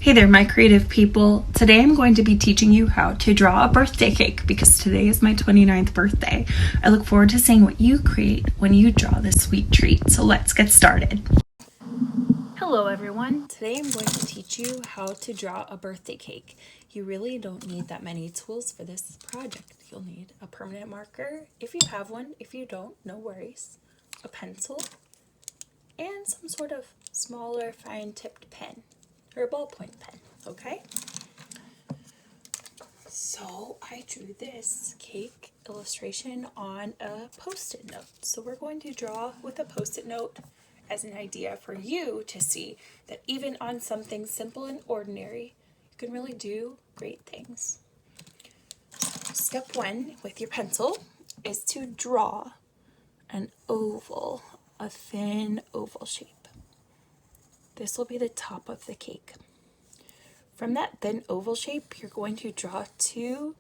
Hey there, my creative people. Today I'm going to be teaching you how to draw a birthday cake because today is my 29th birthday. I look forward to seeing what you create when you draw this sweet treat. So let's get started. Hello everyone. Today I'm going to teach you how to draw a birthday cake. You really don't need that many tools for this project. You'll need a permanent marker if you have one. If you don't, no worries. A pencil and some sort of smaller fine-tipped pen. Or a ballpoint pen, okay? So I drew this cake illustration on a post-it note. So we're going to draw with a post-it note as an idea for you to see that even on something simple and ordinary, you can really do great things. Step one with your pencil is to draw an oval, a thin oval shape. This will be the top of the cake. From that thin oval shape, you're going to draw two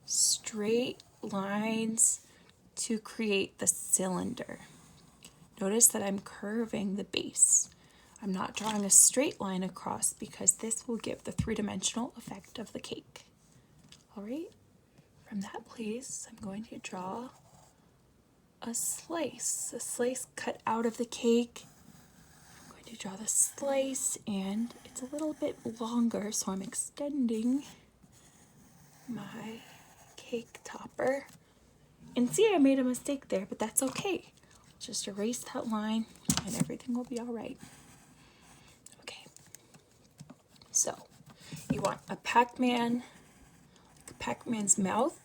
straight lines to create the cylinder. Notice that I'm curving the base. I'm not drawing a straight line across because this will give the three-dimensional effect of the cake. All right, from that place, I'm going to draw a slice cut out of the cake. To draw the slice, and it's a little bit longer, so I'm extending my cake topper. And see, I made a mistake there, but that's okay. Just erase that line and everything will be all right. Okay, so you want a Pac-Man's mouth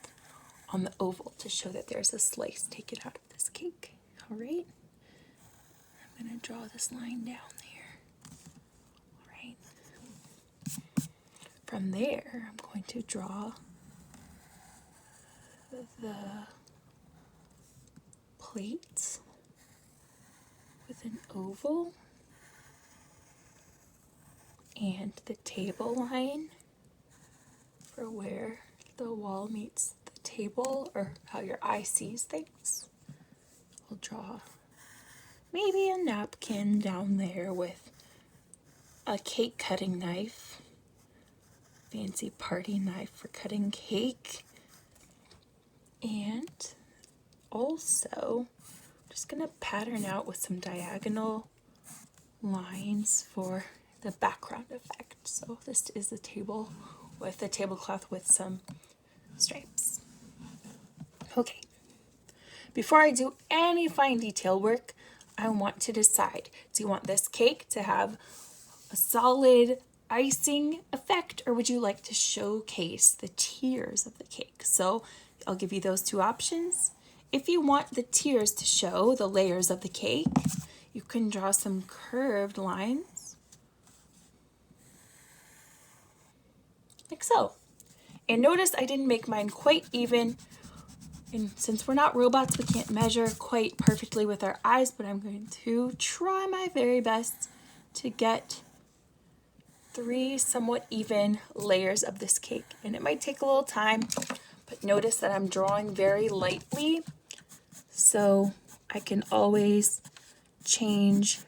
on the oval to show that there's a slice taken out of this cake. All right, I'm going to draw this line down there. From there, I'm going to draw the plates with an oval and the table line for where the wall meets the table, or how your eye sees things. I'll draw maybe a napkin down there with a cake cutting knife. Fancy party knife for cutting cake. And also, I'm just going to pattern out with some diagonal lines for the background effect. So this is the table with the tablecloth with some stripes. Okay, before I do any fine detail work, I want to decide, do you want this cake to have a solid icing effect, or would you like to showcase the tiers of the cake? So I'll give you those two options. If you want the tiers to show the layers of the cake, you can draw some curved lines like so. And notice I didn't make mine quite even, and since we're not robots, we can't measure quite perfectly with our eyes, but I'm going to try my very best to get 3 somewhat even layers of this cake, and it might take a little time, but notice that I'm drawing very lightly, so I can always change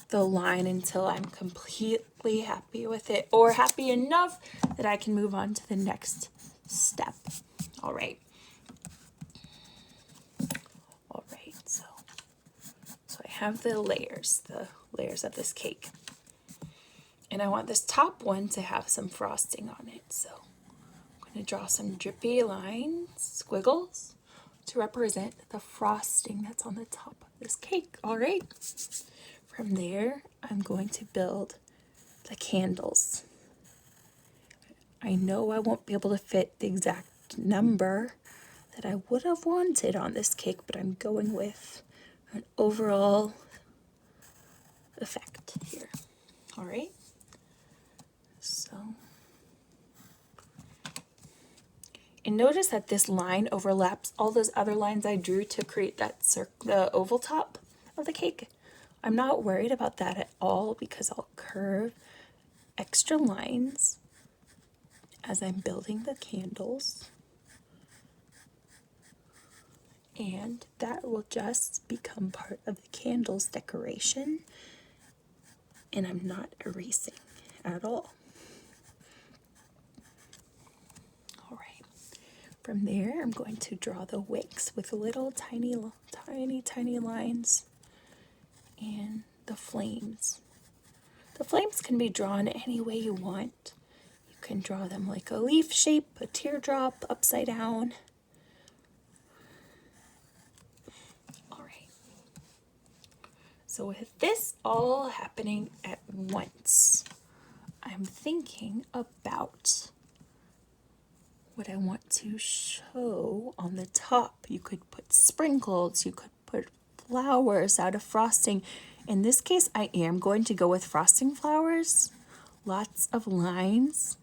the line until I'm completely happy with it, or happy enough that I can move on to the next step. All right, so I have the layers of this cake. And I want this top one to have some frosting on it. So I'm going to draw some drippy lines, squiggles, to represent the frosting that's on the top of this cake. All right. From there, I'm going to build the candles. I know I won't be able to fit the exact number that I would have wanted on this cake, but I'm going with an overall effect here. All right. So, and notice that this line overlaps all those other lines I drew to create that the oval top of the cake. I'm not worried about that at all because I'll curve extra lines as I'm building the candles. And that will just become part of the candles decoration. And I'm not erasing at all. From there, I'm going to draw the wicks with little tiny lines and the flames. The flames can be drawn any way you want. You can draw them like a leaf shape, a teardrop, upside down. All right. So with this all happening at once, I'm thinking about what I want to show on the top. You could put sprinkles, you could put flowers out of frosting. In this case, I am going to go with frosting flowers. Lots of lines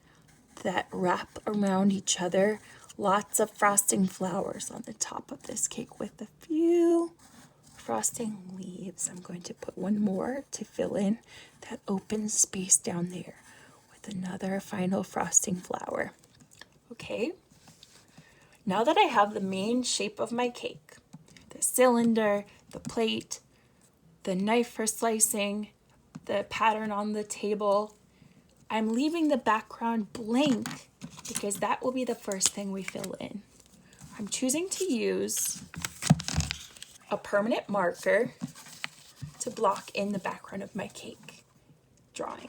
that wrap around each other. Lots of frosting flowers on the top of this cake with a few frosting leaves. I'm going to put one more to fill in that open space down there with another final frosting flower. Okay, now that I have the main shape of my cake, the cylinder, the plate, the knife for slicing, the pattern on the table, I'm leaving the background blank because that will be the first thing we fill in. I'm choosing to use a permanent marker to block in the background of my cake drawing.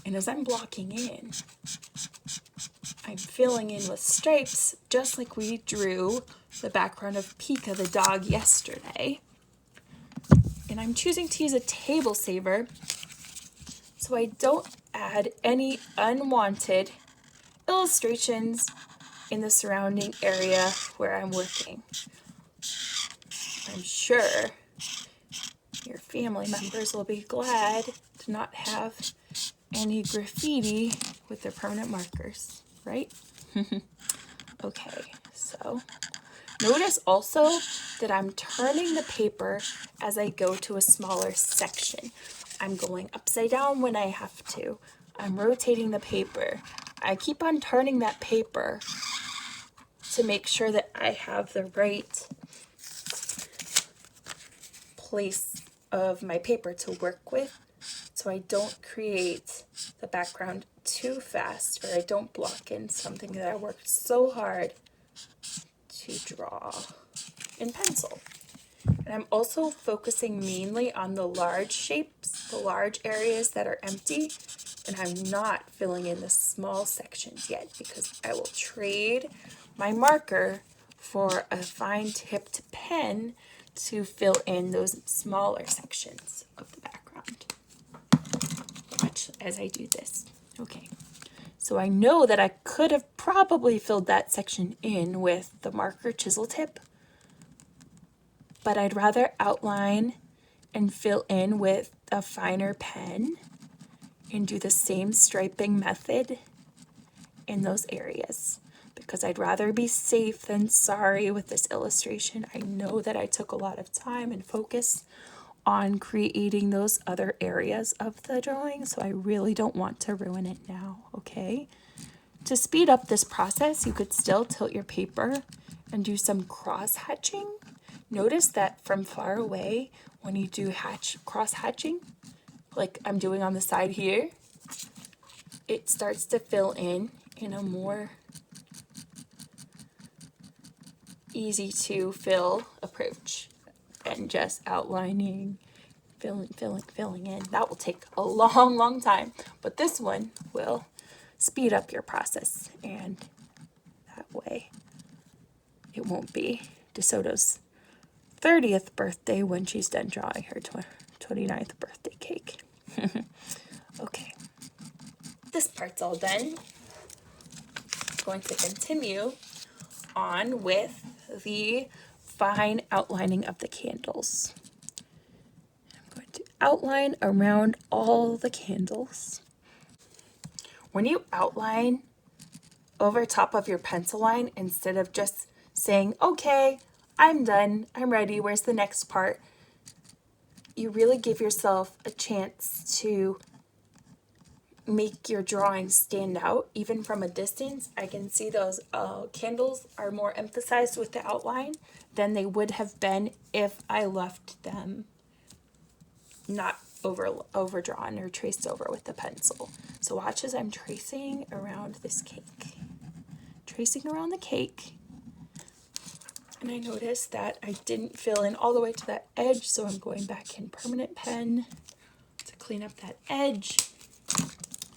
And as I'm blocking in, I'm filling in with stripes just like we drew the background of Pika the dog yesterday. And I'm choosing to use a table saver so I don't add any unwanted illustrations in the surrounding area where I'm working. I'm sure your family members will be glad to not have any graffiti with their permanent markers, right? Okay, so notice also that I'm turning the paper as I go to a smaller section. I'm going upside down when I have to. I'm rotating the paper. I keep on turning that paper to make sure that I have the right place of my paper to work with, so I don't create the background too fast, or I don't block in something that I worked so hard to draw in pencil. And I'm also focusing mainly on the large shapes, the large areas that are empty, and I'm not filling in the small sections yet because I will trade my marker for a fine-tipped pen to fill in those smaller sections of the background. Watch as I do this. Okay, so I know that I could have probably filled that section in with the marker chisel tip, but I'd rather outline and fill in with a finer pen and do the same striping method in those areas, because I'd rather be safe than sorry with this illustration. I know that I took a lot of time and focus on creating those other areas of the drawing, so I really don't want to ruin it now, okay? To speed up this process, you could still tilt your paper and do some cross hatching. Notice that from far away, when you do cross hatching, like I'm doing on the side here, it starts to fill in a more easy to fill approach than just outlining, filling in. That will take a long time, but this one will speed up your process, and that way it won't be DeSoto's 30th birthday when she's done drawing her 29th birthday cake. Okay, this part's all done. I'm going to continue on with the fine outlining of the candles. I'm going to outline around all the candles. When you outline over top of your pencil line, instead of just saying, okay, I'm done, I'm ready, where's the next part? You really give yourself a chance to make your drawing stand out. Even from a distance, I can see those candles are more emphasized with the outline than they would have been if I left them not overdrawn or traced over with the pencil. So watch as I'm tracing around this cake. tracing around the cake. And I noticed that I didn't fill in all the way to that edge, so I'm going back in permanent pen to clean up that edge.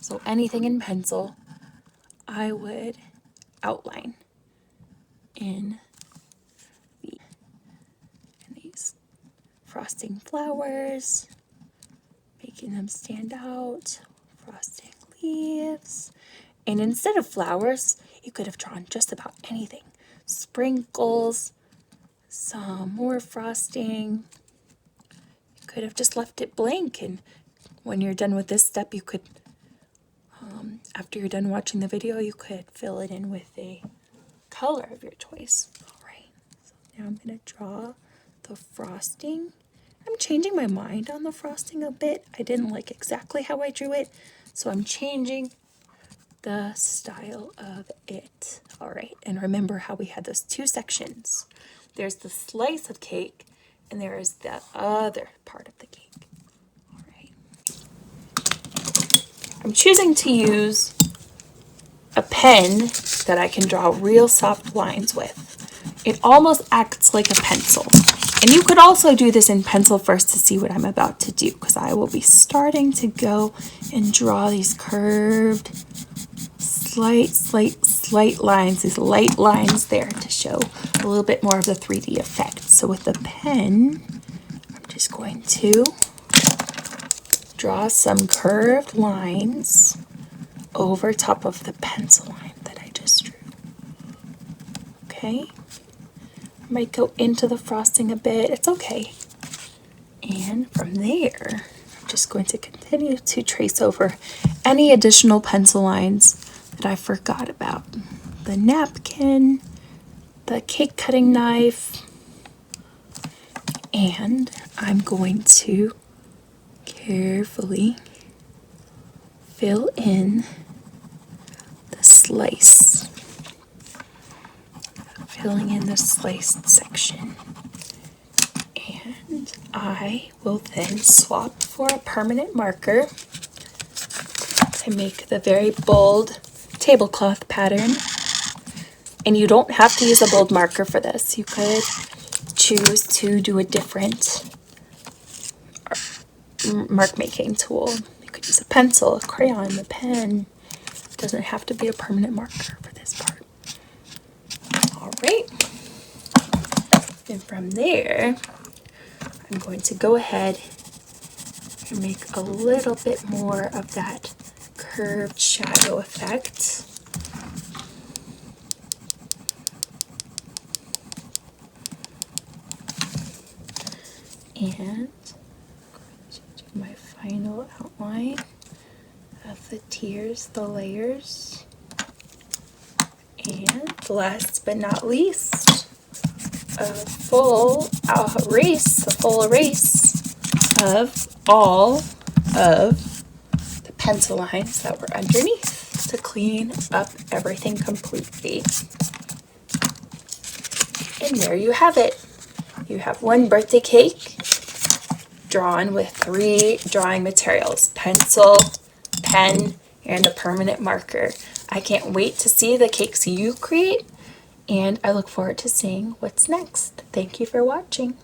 So anything in pencil, I would outline in these frosting flowers, making them stand out, frosting leaves. And instead of flowers, you could have drawn just about anything. Sprinkles, some more frosting. You could have just left it blank, and when you're done with this step, you could, after you're done watching the video, you could fill it in with a color of your choice. All right, so now I'm going to draw the frosting. I'm changing my mind on the frosting a bit. I didn't like exactly how I drew it, so I'm changing the style of it. All right, and remember how we had those two sections. There's the slice of cake, and there is the other part of the cake. All right. I'm choosing to use a pen that I can draw real soft lines with. It almost acts like a pencil. And you could also do this in pencil first to see what I'm about to do, because I will be starting to go and draw these curved slight lines, these light lines there to show a little bit more of the 3D effect. So with the pen, I'm just going to draw some curved lines over top of the pencil line that I just drew. Okay, I might go into the frosting a bit, it's okay. And from there, I'm just going to continue to trace over any additional pencil lines that I forgot about. The napkin, the cake cutting knife, and I'm going to carefully fill in the slice. Filling in the sliced section. And I will then swap for a permanent marker to make the very bold tablecloth pattern. And you don't have to use a bold marker for this. You could choose to do a different mark making tool. You could use a pencil, a crayon, a pen. It doesn't have to be a permanent marker for this part. All right. And from there, I'm going to go ahead and make a little bit more of that curved shadow effect. And do my final outline of the tiers, the layers. And last but not least, a full erase of all of the pencil lines that were underneath to clean up everything completely. And there you have it. You have one birthday cake drawn with 3 drawing materials: pencil, pen, and a permanent marker. I can't wait to see the cakes you create, and I look forward to seeing what's next. Thank you for watching.